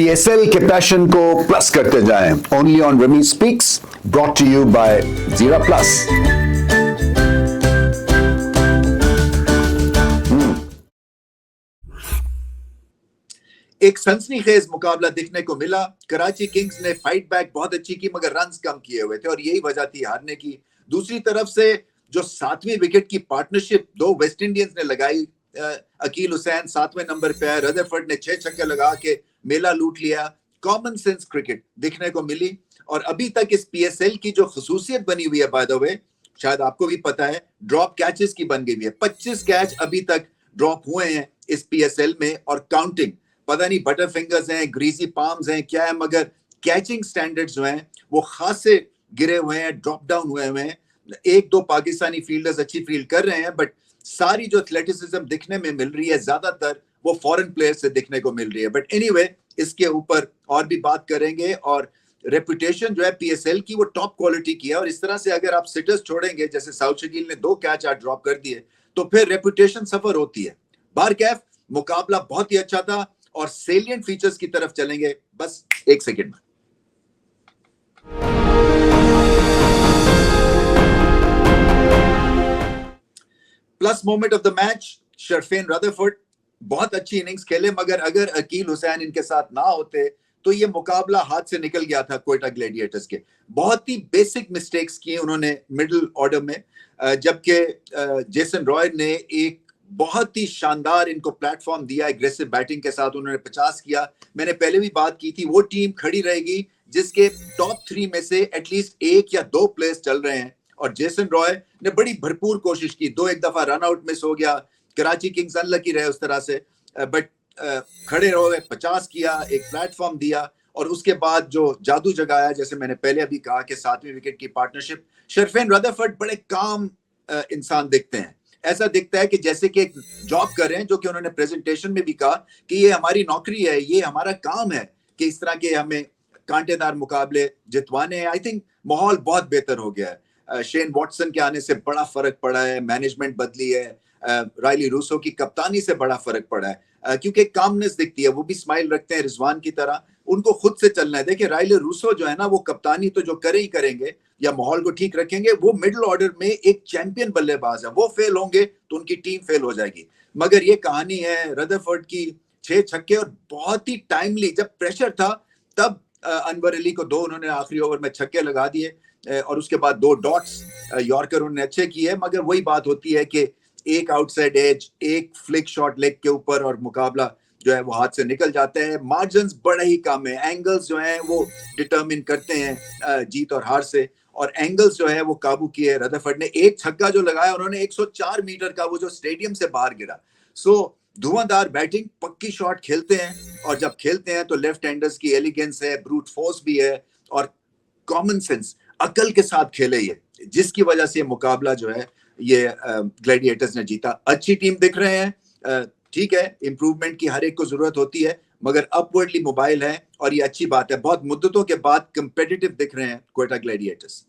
PSL के passion को plus करते जाएं। Only on rummy speaks, brought to you by Jeera plus. एक सनसनीखेज मुकाबला दिखने को मिला। कराची किंग्स ने फाइट बैक बहुत अच्छी की, मगर रन्स कम किए हुए थे और यही वजह थी हारने की। दूसरी तरफ से जो 7वीं विकेट की पार्टनरशिप दो वेस्ट इंडियंस ने लगाई, अकील हुसैन 7वें नंबर पे है, रदरफोर्ड ने 6 छक्के लगा के मेला लूट लिया। कॉमन सेंस क्रिकेट दिखने को मिली। और अभी तक इस पीएसएल की जो खसूसियत बनी हुई है, बाय द वे, शायद आपको भी पता है, ड्रॉप कैचेस की बन गई हुई है। 25 कैच अभी तक ड्रॉप हुए हैं इस पीएसएल में और काउंटिंग। पता नहीं बटर फिंगर्स हैं, ग्रीसी पाम्स हैं, क्या है, मगर कैचिंग स्टैंडर्ड्स जो हैं वो खासे गिरे हुए हैं, ड्रॉप डाउन हुए हैं। एक दो पाकिस्तानी फील्डर्स अच्छी फील्ड कर रहे हैं, बट सारी जो एथलेटिसिज्म दिखने में मिल रही है ज्यादातर वो फॉरेन प्लेयर्स से दिखने को मिल रही है। बट एनीवे, इसके ऊपर और भी बात करेंगे। और रेपुटेशन जो है पीएसएल की वो टॉप क्वालिटी की है, और इस तरह से अगर आप सिटर्स छोड़ेंगे, जैसे साउथ शकील ने 2 कैच आज ड्रॉप कर दिए, तो फिर रेपुटेशन सफर होती है। बारकैफ मुकाबला बहुत ही अच्छा था और सेलिएंट फीचर्स की तरफ चलेंगे बस एक सेकंड में। Plus moment of the match, Sherfane Rutherford बहुत अच्छी इनिंग्स खेले, मगर अगर अकील हुसैन इनके साथ ना होते तो ये मुकाबला हाथ से निकल गया था क्वेटा ग्लैडिएटर्स के। बहुत ही बेसिक मिस्टेक्स किए उन्होंने मिडिल ऑर्डर में, जबकि जेसन रॉय ने एक बहुत ही शानदार इनको प्लेटफॉर्म दिया एग्रेसिव बैटिंग के साथ। उन्होंने 50 किया। मैंने पहले भी बात की थी, वो टीम खड़ी रहेगी जिसके टॉप 3 में से एटलीस्ट 1 या 2 प्लेयर्स चल रहे हैं। और जेसन रॉय ने बड़ी भरपूर कोशिश की, 2 एक दफा रन आउट मिस हो गया, कराची किंग्स अनलकी रहे उस तरह से, बट खड़े रहो, 50 किया, एक प्लेटफॉर्म दिया। और उसके बाद जो जादू जगाया, जैसे मैंने पहले अभी कहा कि 7वीं विकेट की पार्टनरशिप, शरफेन रदरफोर्ड बड़े काम इंसान दिखते हैं। ऐसा दिखता है कि जैसे कि एक जॉब कर रहे हैं, जो कि उन्होंने प्रेजेंटेशन में भी कहा कि ये हमारी नौकरी है, ये हमारा काम है कि इस तरह के हमें कांटेदार मुकाबले जितवाने। आई थिंक माहौल बहुत बेहतर हो गया है। शेन वॉटसन के आने से बड़ा फर्क पड़ा है, मैनेजमेंट बदली है, रायली रूसो की कप्तानी से बड़ा फर्क पड़ा है, क्योंकि कामनेस दिखती है। वो भी स्माइल रखते हैं रिजवान की तरह, उनको खुद से चलना है। देखिए रायली रूसो जो है ना, वो कप्तानी तो जो करे ही करेंगे या माहौल को ठीक रखेंगे, वो मिडिल ऑर्डर में एक चैंपियन बल्लेबाज है। वो फेल होंगे तो उनकी टीम फेल हो जाएगी। मगर ये कहानी है रदरफोर्ड की, 6 छक्के और बहुत ही टाइमली, जब प्रेशर था तब अनवर अली को 2 उन्होंने आखिरी ओवर में छक्के लगा दिए, और उसके बाद 2 डॉट्स यॉर्कर उन्होंने अच्छे किए। मगर वही बात होती है कि एक आउटसाइड एज, एक फ्लिक शॉट लेग के ऊपर और मुकाबला जो है वो हाथ से निकल जाता है। मार्जिन्स बड़े ही कम है, एंगल्स जो हैं वो डिटरमिन करते हैं जीत और हार से, और एंगल्स जो है वो काबू किए। रदरफोर्ड ने एक छक्का जो लगाया, उन्होंने 104 मीटर का, वो जो स्टेडियम से बाहर गिरा। सो धुआंधार बैटिंग, पक्की शॉट खेलते हैं, और जब खेलते हैं तो लेफ्ट हैंडर्स की एलिगेंस है, ब्रूट फोर्स भी है, और कॉमन सेंस, अकल के साथ खेले ये, जिसकी वजह से मुकाबला जो है ये ग्लैडिएटर्स ने जीता। अच्छी टीम दिख रहे हैं, ठीक है, इंप्रूवमेंट की हर एक को जरूरत होती है, मगर अपवर्डली मोबाइल है और ये अच्छी बात है। बहुत मुद्दतों के बाद कंपेटिटिव दिख रहे हैं Quetta Gladiators.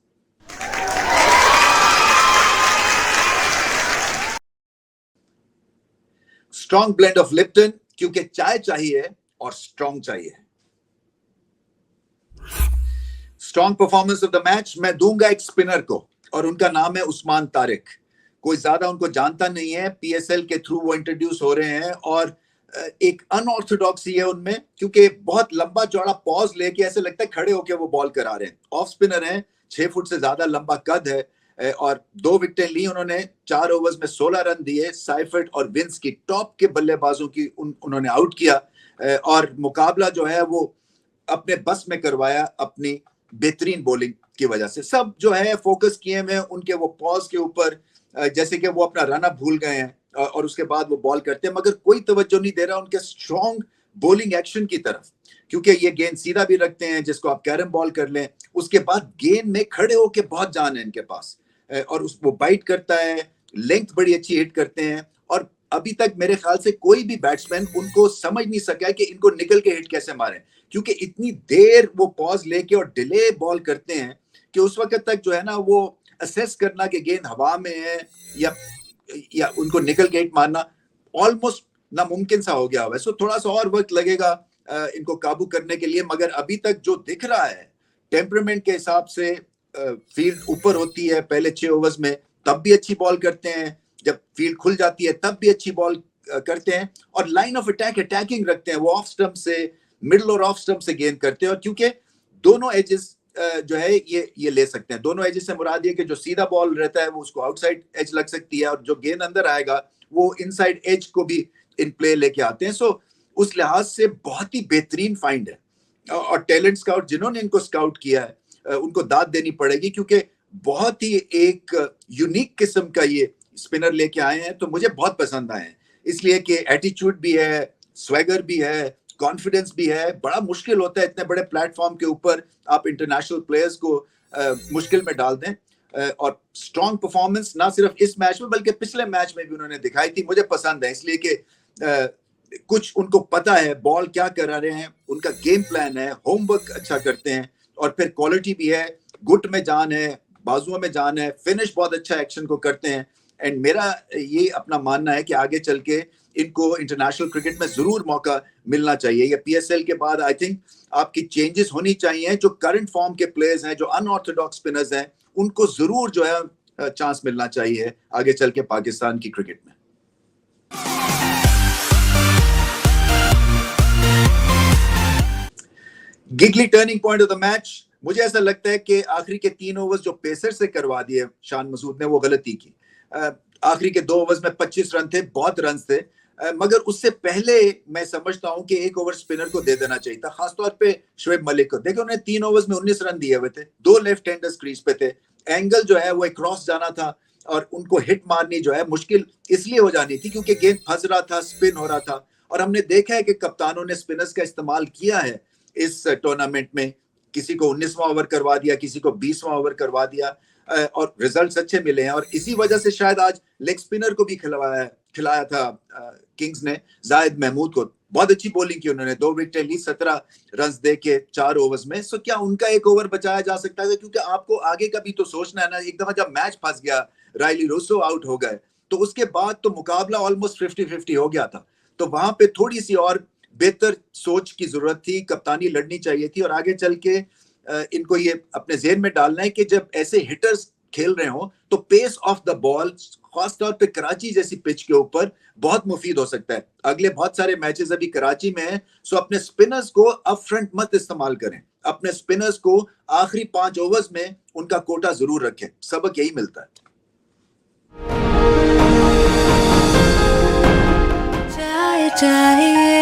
Strong blend of Lipton, क्योंकि चाय चाहिए और स्ट्रॉन्ग चाहिए। Strong performance of the match मैं दूंगा एक स्पिनर को, और उनका नाम है उस्मान तारिक। कोई ज्यादा उनको जानता नहीं है, पीएसएल के थ्रू वो इंट्रोड्यूस हो रहे हैं, और एक अनऑर्थोडॉक्सी है उनमें, क्योंकि बहुत लंबा चौड़ा पॉज लेके ऐसे लगता है खड़े होके वो बॉल करा रहे हैं। ऑफ स्पिनर हैं, 6 फुट से ज्यादा लंबा कद है, और 2 विकेटें ली उन्होंने, 4 ओवर्स में 16 रन दिए। साइफर्ट और विंस की टॉप के बल्लेबाजों की उन्होंने आउट किया, और मुकाबला जो है वो अपने बस में करवाया अपनी बेहतरीन बॉलिंग की वजह से। सब जो है फोकस किए हुए उनके वो पॉज के ऊपर, जैसे कि वो अपना रन अप भूल गए हैं, और उसके बाद वो बॉल करते हैं, मगर कोई तवज्जो नहीं दे रहा उनके स्ट्रॉन्ग बॉलिंग एक्शन की तरफ, क्योंकि ये गेंद सीधा भी रखते हैं, जिसको आप कैरम बॉल कर लें। उसके बाद गेंद में खड़े होके बहुत जान है इनके पास, और वो बाइट करता है, लेंथ बड़ी अच्छी हिट करते हैं। और अभी तक मेरे ख्याल से कोई भी बैट्समैन उनको समझ नहीं सका है कि इनको निकल के हिट कैसे मारें, क्योंकि इतनी देर वो पॉज लेके और डिले बॉल करते हैं कि उस वक्त तक जो है ना, वो असेस करना कि गेंद हवा में है या उनको निकल के हिट मारना ऑलमोस्ट नामुमकिन सा हो गया हुआ है। सो थोड़ा सा और वक्त लगेगा इनको काबू करने के लिए, मगर अभी तक जो दिख रहा है टेम्परामेंट के हिसाब से फील्ड ऊपर होती है पहले 6 ओवर्स में तब भी अच्छी बॉल करते हैं, जब फील्ड खुल जाती है तब भी अच्छी बॉल करते हैं, और लाइन ऑफ अटैक अटैकिंग रखते हैं, वो ऑफ स्टंप से मिडिल और ऑफ स्टंप से गेंद करते हैं। और क्योंकि दोनों एजेस जो है ये ले सकते हैं, दोनों एजेस से मुराद ये कि जो सीधा बॉल रहता है वो उसको आउटसाइड एज लग सकती है, और जो गेंद अंदर आएगा वो इनसाइड एज को भी इन प्ले लेके आते हैं। सो उस लिहाज से बहुत ही बेहतरीन फाइंड है, और टैलेंट स्काउट जिन्होंने इनको स्काउट किया है उनको दाद देनी पड़ेगी, क्योंकि बहुत ही एक यूनिक किस्म का ये स्पिनर लेके आए हैं, तो मुझे बहुत पसंद आए हैं, इसलिए कि एटीट्यूड भी है, स्वैगर भी है, कॉन्फिडेंस भी है। बड़ा मुश्किल होता है इतने बड़े प्लेटफॉर्म के ऊपर आप इंटरनेशनल प्लेयर्स को मुश्किल में डाल दें, और स्ट्रॉन्ग परफॉर्मेंस ना सिर्फ इस मैच में बल्कि पिछले मैच में भी उन्होंने दिखाई थी, मुझे पसंद है, इसलिए कि कुछ उनको पता है बॉल क्या करा रहे हैं, उनका गेम प्लान है, होमवर्क अच्छा करते हैं, और फिर क्वालिटी भी है, गुट में जान है, बाजुओं में जान है, फिनिश बहुत अच्छा एक्शन को करते हैं। एंड मेरा ये अपना मानना है कि आगे चल के इनको इंटरनेशनल क्रिकेट में जरूर मौका मिलना चाहिए। ये पीएसएल के बाद आई थिंक आपकी चेंजेस होनी चाहिए, जो करंट फॉर्म के प्लेयर्स हैं, जो अनऑर्थोडॉक्स स्पिनर्स हैं, उनको जरूर जो है चांस मिलना चाहिए आगे चल के पाकिस्तान की क्रिकेट में। गिगली turning point of the match, मुझे ऐसा लगता है कि आखिरी के 3 ओवर्स जो पेसर से करवा दिए शान मसूद ने, वो गलती की। आखिरी के 2 ओवर्स में 25 रन थे, बहुत रन थे, मगर उससे पहले मैं समझता हूं कि 1 ओवर स्पिनर को दे देना चाहिए था, खासतौर पे शोएब मलिक को। देखो उन्होंने 3 ओवर्स में 19 रन दिए हुए थे, 2 लेफ्ट हैंडर्स क्रीज पे थे, एंगल जो है वो एक क्रॉस जाना था, और उनको हिट मारनी जो है मुश्किल इसलिए हो जानी थी क्योंकि गेंद फंस रहा था, स्पिन हो रहा था। और हमने देखा है कि कप्तानों ने स्पिनर्स का इस्तेमाल किया है इस टूर्नामेंट में, किसी को 19वां ओवर करवा दिया, किसी को 20वां ओवर करवा दिया, और रिजल्ट्स अच्छे मिले हैं। और इसी वजह से शायद आज लेग स्पिनर को भी खिलाया था किंग्स ने, जाहिद महमूद को। बहुत अच्छी बॉलिंग की उन्होंने, 2 विकेटें ली, 17 रन दे के 4 ओवर्स में। सो क्या उनका 1 ओवर बचाया जा सकता है? क्योंकि आपको आगे का भी तो सोचना है ना। एक दफा जब मैच फंस गया, रायली रूसो आउट हो गए, तो उसके बाद तो मुकाबला ऑलमोस्ट 50-50 हो गया था। तो वहां पे थोड़ी सी और बेहतर सोच की जरूरत थी, कप्तानी लड़नी चाहिए थी, और आगे चल के इनको ये अपने ज़हन में डालना है कि जब ऐसे हिटर्स खेल रहे हो तो पेस ऑफ द बॉल खासतौर पे कराची जैसी पिच के ऊपर बहुत मुफीद हो सकता है। अगले बहुत सारे मैचेस अभी कराची में हैं, सो अपने स्पिनर्स को अप फ्रंट मत इस्तेमाल करें, अपने स्पिनर्स को आखिरी 5 ओवर्स में उनका कोटा जरूर रखें। सबक यही मिलता है। चाहिए